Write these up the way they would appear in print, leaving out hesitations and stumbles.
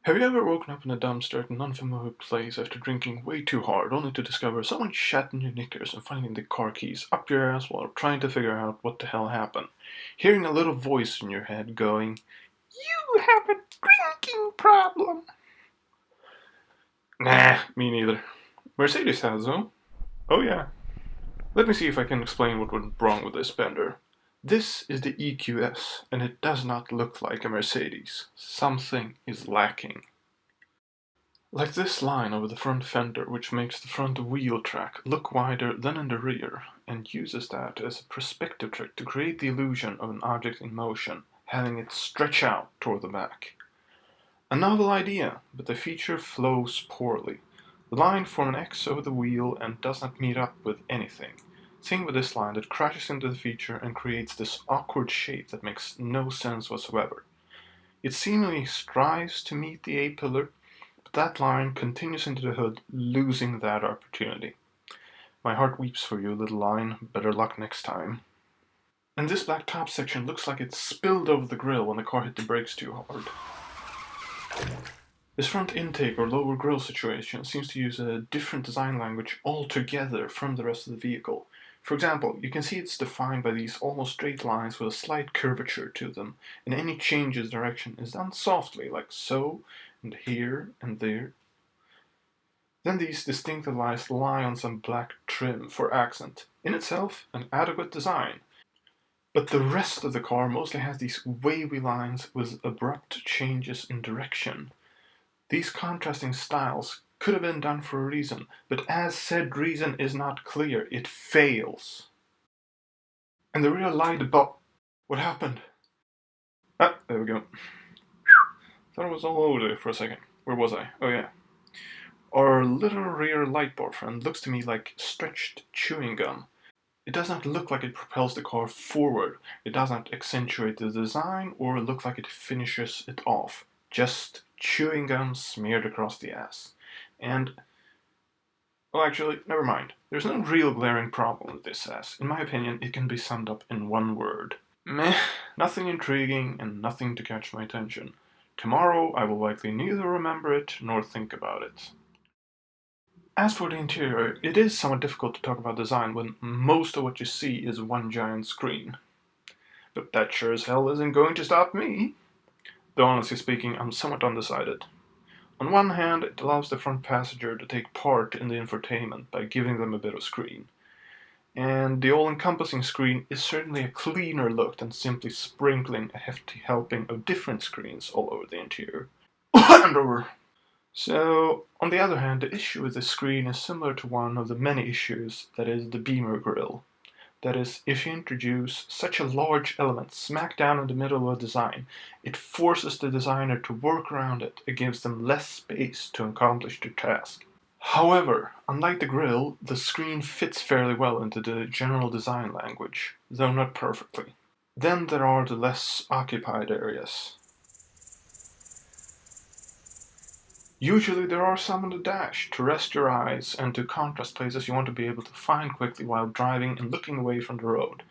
Have you ever woken up in a dumpster at an unfamiliar place after drinking way too hard, only to discover someone shat in your knickers and finding the car keys up your ass while trying to figure out what the hell happened? Hearing a little voice in your head going, "You have a drinking problem." Nah, me neither. Mercedes has, though. Oh yeah. Let me see if I can explain what went wrong with this bender. This is the EQS, and it does not look like a Mercedes. Something is lacking. Like this line over the front fender, which makes the front wheel track look wider than in the rear, and uses that as a perspective trick to create the illusion of an object in motion, having it stretch out toward the back. A novel idea, but the feature flows poorly. The line forms an X over the wheel and does not meet up with anything. Same with this line that crashes into the feature and creates this awkward shape that makes no sense whatsoever. It seemingly strives to meet the A-pillar, but that line continues into the hood, losing that opportunity. My heart weeps for you, little line. Better luck next time. And this black top section looks like it spilled over the grille when the car hit the brakes too hard. This front intake or lower grille situation seems to use a different design language altogether from the rest of the vehicle. For example, you can see it's defined by these almost straight lines with a slight curvature to them, and any changes direction is done softly, like so, and here, and there. Then these distinctive lines lie on some black trim for accent, in itself an adequate design. But the rest of the car mostly has these wavy lines with abrupt changes in direction. These contrasting styles could have been done for a reason, but as said reason is not clear, it fails. And the rear light above. What happened? Ah, there we go. Thought it was all over there for a second. Where was I? Oh yeah. Our little rear light bar friend looks to me like stretched chewing gum. It does not look like it propels the car forward. It does not accentuate the design or look like it finishes it off. Just chewing gum smeared across the ass. And, well, actually, never mind. There's no real glaring problem with this ass. In my opinion, it can be summed up in one word. Meh, nothing intriguing and nothing to catch my attention. Tomorrow I will likely neither remember it nor think about it. As for the interior, it is somewhat difficult to talk about design when most of what you see is one giant screen. But that sure as hell isn't going to stop me. Though honestly speaking, I'm somewhat undecided. On one hand, it allows the front passenger to take part in the infotainment by giving them a bit of screen. And the all-encompassing screen is certainly a cleaner look than simply sprinkling a hefty helping of different screens all over the interior. And over. So, on the other hand, the issue with the screen is similar to one of the many issues that is the Beamer grille. That is, if you introduce such a large element smack down in the middle of a design, it forces the designer to work around it and gives them less space to accomplish their task. However, unlike the grille, the screen fits fairly well into the general design language, though not perfectly. Then there are the less occupied areas. Usually there are some on the dash to rest your eyes and to contrast places you want to be able to find quickly while driving and looking away from the road.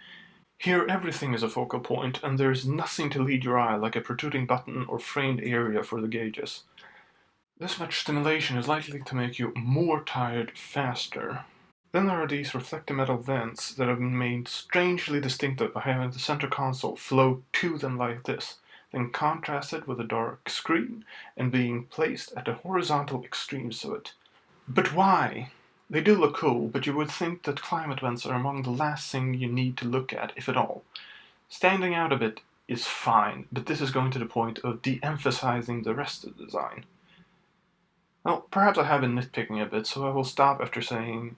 Here everything is a focal point and there is nothing to lead your eye like a protruding button or framed area for the gauges. This much stimulation is likely to make you more tired faster. Then there are these reflective metal vents that have been made strangely distinctive by having the center console flow to them like this, then contrasted with a dark screen and being placed at the horizontal extremes of it. But why? They do look cool, but you would think that climate vents are among the last thing you need to look at, if at all. Standing out a bit is fine, but this is going to the point of de-emphasizing the rest of the design. Well, perhaps I have been nitpicking a bit, so I will stop after saying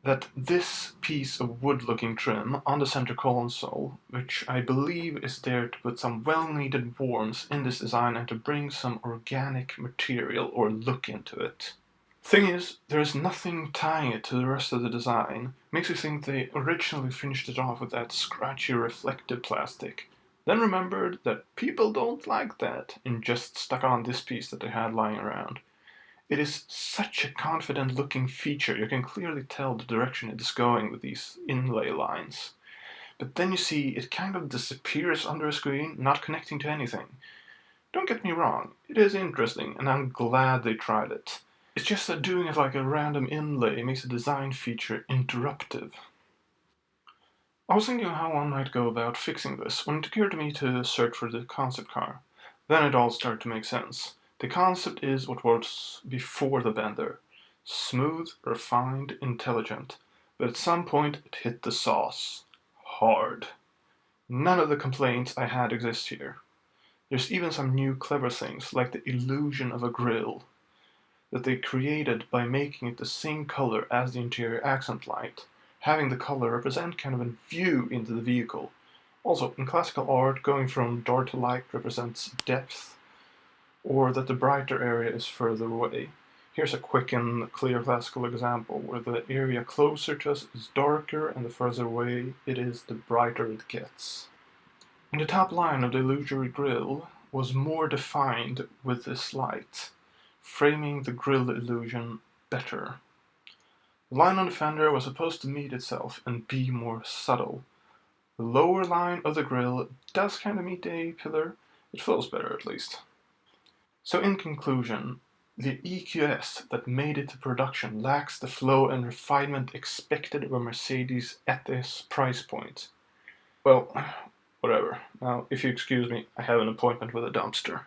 that this piece of wood-looking trim on the center console, which I believe is there to put some well-needed warmth in this design and to bring some organic material or look into it. Thing is, there is nothing tying it to the rest of the design. Makes you think they originally finished it off with that scratchy reflective plastic. Then remembered that people don't like that and just stuck on this piece that they had lying around. It is such a confident looking feature, you can clearly tell the direction it is going with these inlay lines. But then you see it kind of disappears under a screen, not connecting to anything. Don't get me wrong, it is interesting, and I'm glad they tried it. It's just that doing it like a random inlay makes a design feature interruptive. I was thinking how one might go about fixing this when it occurred to me to search for the concept car. Then it all started to make sense. The concept is what was before the bender. Smooth, refined, intelligent. But at some point it hit the sauce. Hard. None of the complaints I had exist here. There's even some new clever things, like the illusion of a grille, that they created by making it the same color as the interior accent light, having the color represent kind of a view into the vehicle. Also, in classical art, going from dark to light represents depth, or that the brighter area is further away. Here's a quick and clear classical example, where the area closer to us is darker and the further away it is, the brighter it gets. And the top line of the illusory grille was more defined with this light, framing the grille illusion better. The line on the fender was supposed to meet itself and be more subtle. The lower line of the grille does kind of meet the pillar, it flows better at least. So in conclusion, the EQS that made it to production lacks the flow and refinement expected of a Mercedes at this price point. Well, whatever. Now, if you excuse me, I have an appointment with a dumpster.